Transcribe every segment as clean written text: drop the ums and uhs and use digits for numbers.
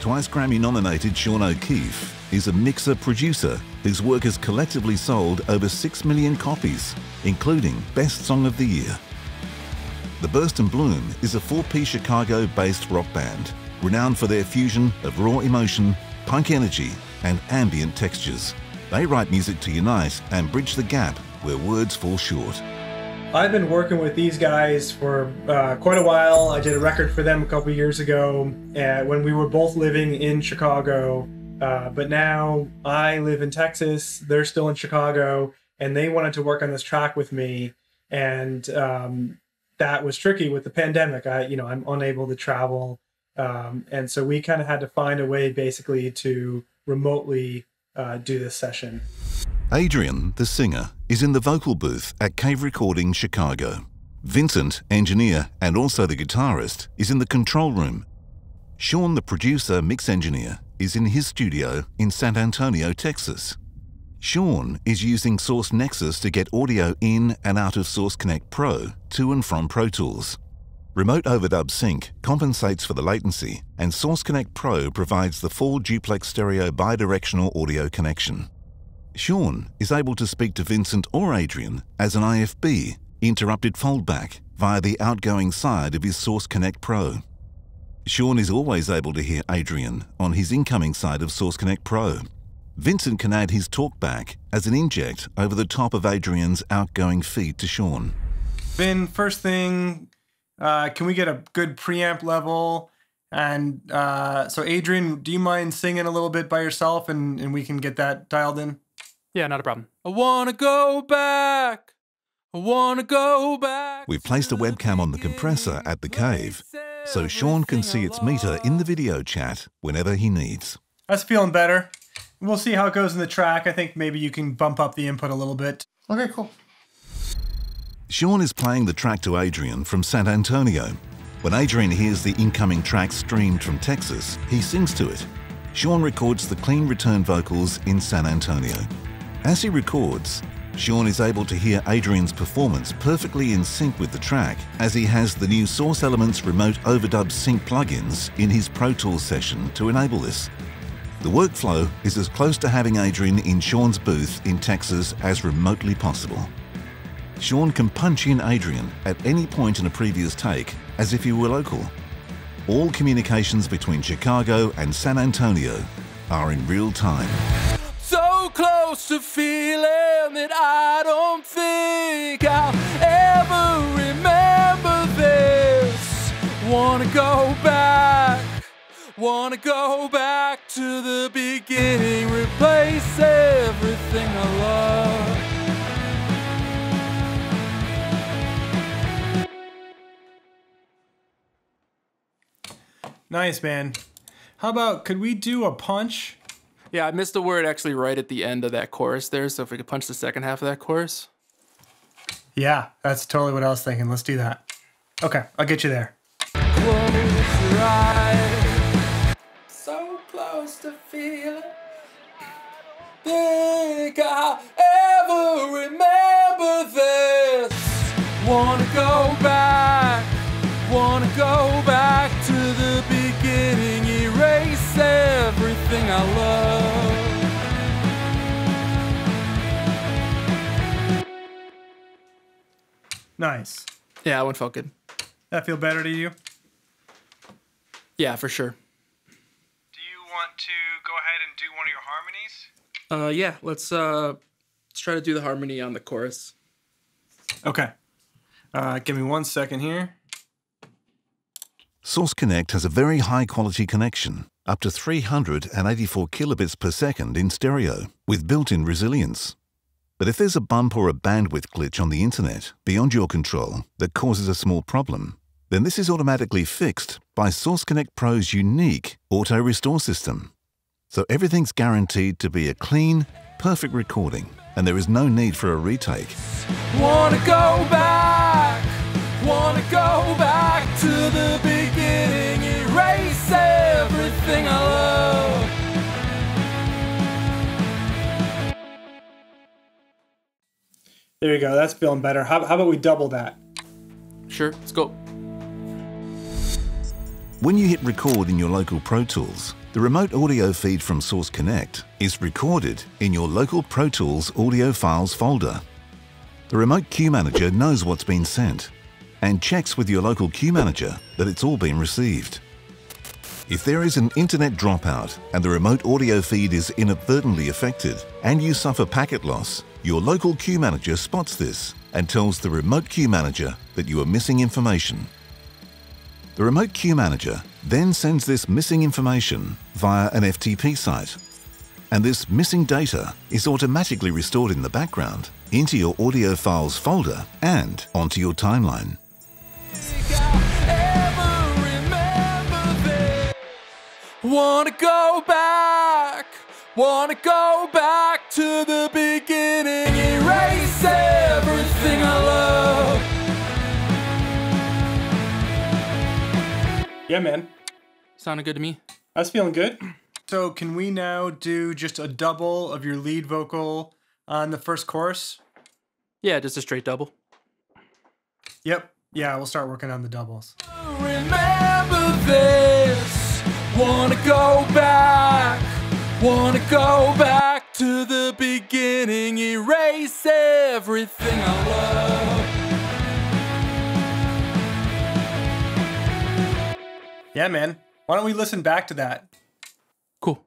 twice Grammy-nominated Sean O'Keefe is a mixer-producer whose work has collectively sold over 6 million copies, including Best Song of the Year. The Burst and Bloom is a four-piece Chicago-based rock band, renowned for their fusion of raw emotion, punk energy, and ambient textures. They write music to unite and bridge the gap where words fall short. I've been working with these guys for quite a while. I did a record for them a couple years ago when we were both living in Chicago. But now I live in Texas, they're still in Chicago, and they wanted to work on this track with me. And that was tricky with the pandemic. I'm unable to travel. And so we kind of had to find a way basically to remotely do this session. Adrian, the singer, is in the vocal booth at Cave Recording Chicago. Vincent, engineer and also the guitarist, is in the control room. Sean, the producer, mix engineer, is in his studio in San Antonio, Texas. Sean is using Source Nexus to get audio in and out of Source-Connect Pro to and from Pro Tools. Remote-Overdub-Sync compensates for the latency, and Source-Connect Pro provides the full duplex stereo bi-directional audio connection. Sean is able to speak to Vincent or Adrian as an IFB, interrupted foldback, via the outgoing side of his Source-Connect Pro. Sean is always able to hear Adrian on his incoming side of Source-Connect Pro. Vincent can add his talkback as an inject over the top of Adrian's outgoing feed to Sean. Vin, first thing, can we get a good preamp level? And so Adrian, do you mind singing a little bit by yourself and we can get that dialed in? Yeah, not a problem. I wanna go back. I wanna go back. We've placed a webcam on the compressor at the cave, so Sean can see its meter in the video chat whenever he needs. That's feeling better. We'll see how it goes in the track. I think maybe you can bump up the input a little bit. Okay, cool. Sean is playing the track to Adrian from San Antonio. When Adrian hears the incoming track streamed from Texas, he sings to it. Sean records the clean return vocals in San Antonio. As he records, Sean is able to hear Adrian's performance perfectly in sync with the track, as he has the new Source Elements Remote-Overdub-Sync plugins in his Pro Tools session to enable this. The workflow is as close to having Adrian in Sean's booth in Texas as remotely possible. Sean can punch in Adrian at any point in a previous take as if he were local. All communications between Chicago and San Antonio are in real time. So close to feeling that I don't think I'll ever remember this. Wanna go back to the beginning, replace everything I love. Nice, man. How about, could we do a punch? Yeah, I missed a word actually right at the end of that chorus there, so if we could punch the second half of that chorus. Yeah, that's totally what I was thinking. Let's do that. Okay, I'll get you there. Close your eyes, so close to feeling. Think I'll ever remember this. Wanna go back to the beginning, erase everything I love. Nice. Yeah, that one felt good. That feel better to you? Yeah, for sure. Do you want to go ahead and do one of your harmonies? Yeah, let's try to do the harmony on the chorus. Okay. Give me 1 second here. Source-Connect has a very high-quality connection, up to 384 kilobits per second in stereo, with built-in resilience. But if there's a bump or a bandwidth glitch on the internet beyond your control that causes a small problem, then this is automatically fixed by Source-Connect Pro's unique auto-restore system. So everything's guaranteed to be a clean, perfect recording, and there is no need for a retake. Wanna go back to the beginning, erase everything I love. There you go, that's feeling better. How about we double that? Sure, let's go. When you hit record in your local Pro Tools, the remote audio feed from Source-Connect is recorded in your local Pro Tools audio files folder. The remote queue manager knows what's been sent and checks with your local queue manager that it's all been received. If there is an internet dropout and the remote audio feed is inadvertently affected and you suffer packet loss, your local queue manager spots this and tells the remote queue manager that you are missing information. The remote queue manager then sends this missing information via an FTP site, and this missing data is automatically restored in the background into your audio files folder and onto your timeline. Wanna go back to the beginning, erase everything I love. Yeah, man. Sounded good to me. I was feeling good. So can we now do just a double of your lead vocal on the first chorus? Yeah, just a straight double. Yep. Yeah, we'll start working on the doubles. Remember this. Wanna go back to the beginning, erase everything I love. Yeah, man. Why don't we listen back to that? Cool.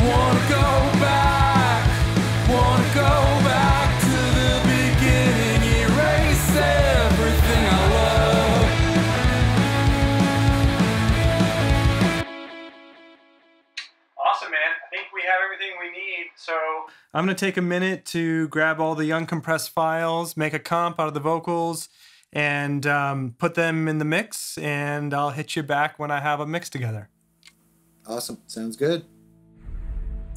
Wanna go back to the beginning, erase everything I love. Awesome, man. I think we have everything we need. So I'm going to take a minute to grab all the uncompressed files, make a comp out of the vocals, and put them in the mix, and I'll hit you back when I have a mix together. Awesome. Sounds good.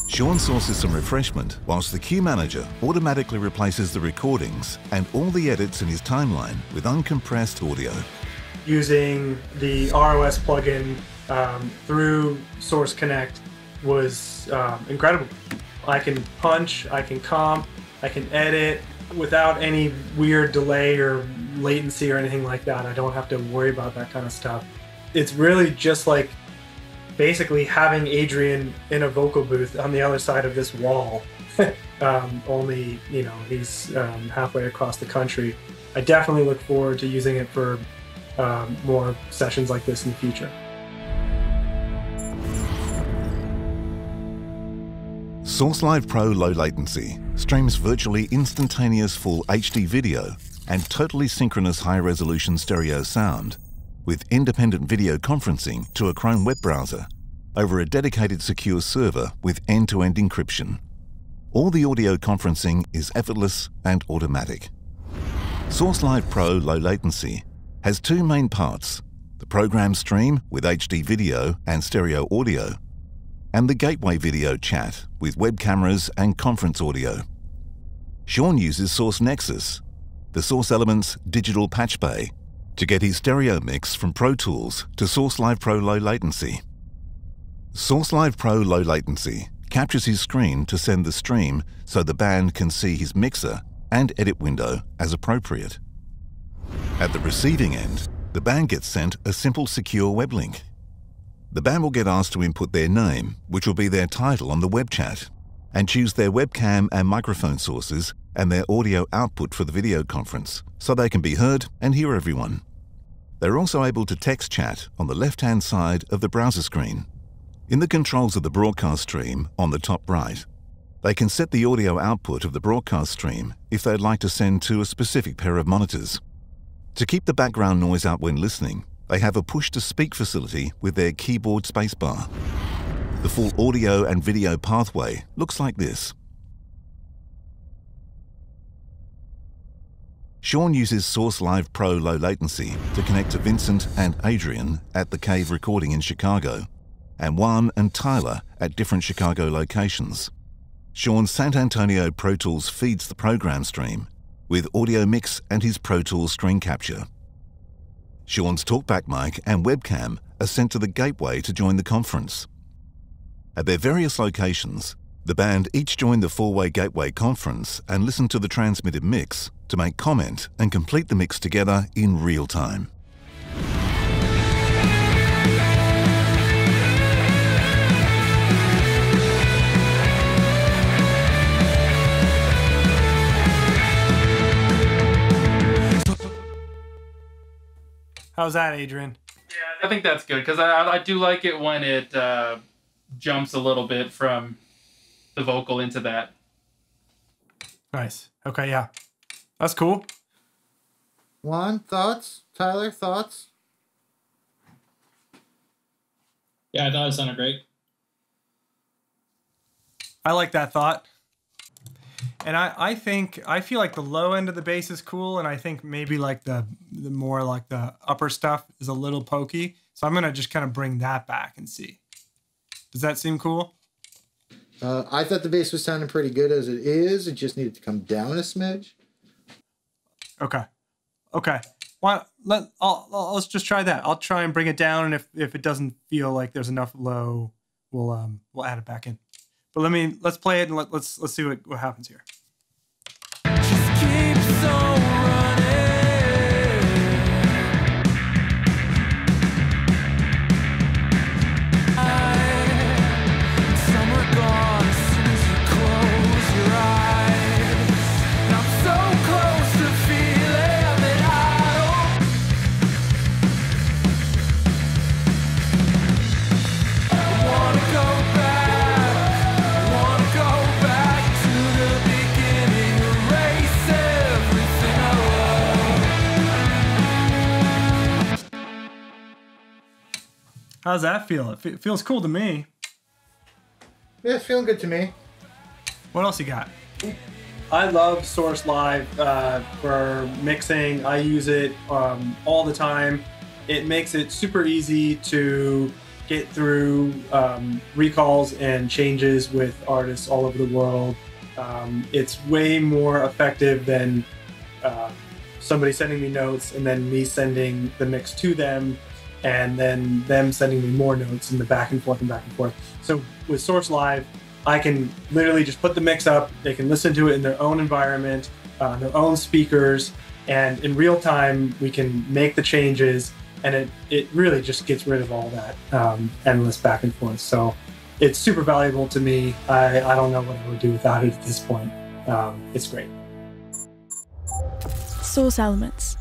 Sean sources some refreshment whilst the queue manager automatically replaces the recordings and all the edits in his timeline with uncompressed audio. Using the ROS plugin through Source-Connect was incredible. I can punch, I can comp, I can edit without any weird delay or latency or anything like that. I don't have to worry about that kind of stuff. It's really just like basically having Adrian in a vocal booth on the other side of this wall. Only, you know, he's halfway across the country. I definitely look forward to using it for more sessions like this in the future. Sourcelive Pro Low Latency streams virtually instantaneous full HD video and totally synchronous high-resolution stereo sound with independent video conferencing to a Chrome web browser over a dedicated secure server with end-to-end encryption. All the audio conferencing is effortless and automatic. Sourcelive Pro Low Latency has two main parts: the program stream with HD video and stereo audio, and the gateway video chat with web cameras and conference audio. Sean uses Source Nexus, the Source Elements digital patch bay, to get his stereo mix from Pro Tools to Sourcelive Pro Low Latency. Sourcelive Pro Low Latency captures his screen to send the stream so the band can see his mixer and edit window as appropriate. At the receiving end, the band gets sent a simple secure web link. The band will get asked to input their name, which will be their title on the web chat, and choose their webcam and microphone sources and their audio output for the video conference so they can be heard and hear everyone. They're also able to text chat on the left-hand side of the browser screen. In the controls of the broadcast stream on the top right, they can set the audio output of the broadcast stream if they'd like to send to a specific pair of monitors. To keep the background noise out when listening, they have a push-to-speak facility with their keyboard spacebar. The full audio and video pathway looks like this. Sean uses Sourcelive Pro Low Latency to connect to Vincent and Adrian at the Cave Recording in Chicago, and Juan and Tyler at different Chicago locations. Sean's San Antonio Pro Tools feeds the program stream with audio mix and his Pro Tools screen capture. Sean's talkback mic and webcam are sent to the gateway to join the conference. At their various locations, the band each join the four-way gateway conference and listen to the transmitted mix to make comment and complete the mix together in real time. How's that, Adrian? Yeah, I think that's good because I do like it when it jumps a little bit from the vocal into that. Nice. Okay, yeah. That's cool. Juan, thoughts? Tyler, thoughts? Yeah, I thought it sounded great. I like that thought. And I feel like the low end of the bass is cool, and I think maybe like the more like the upper stuff is a little pokey. So I'm gonna just kind of bring that back and see. Does that seem cool? I thought the bass was sounding pretty good as it is. It just needed to come down a smidge. Okay. Okay. Let's just try that. I'll try and bring it down, and if it doesn't feel like there's enough low, we'll add it back in. But let's play it and let's see what happens here. Just keeps on running. Some are gone as soon as you close your eyes. And I'm so close to feeling that I wanna go back. Wanna go back to the beginning, erase everything I love. How's that feel? It feels cool to me. Yeah, it's feeling good to me. What else you got? I love Sourcelive for mixing. I use it all the time. It makes it super easy to get through recalls and changes with artists all over the world. It's way more effective than somebody sending me notes and then me sending the mix to them and then them sending me more notes and the back and forth and back and forth. So with Sourcelive, I can literally just put the mix up. They can listen to it in their own environment, their own speakers, and in real time, we can make the changes, and it really just gets rid of all that endless back and forth. So it's super valuable to me. I don't know what I would do without it at this point. It's great. Source Elements.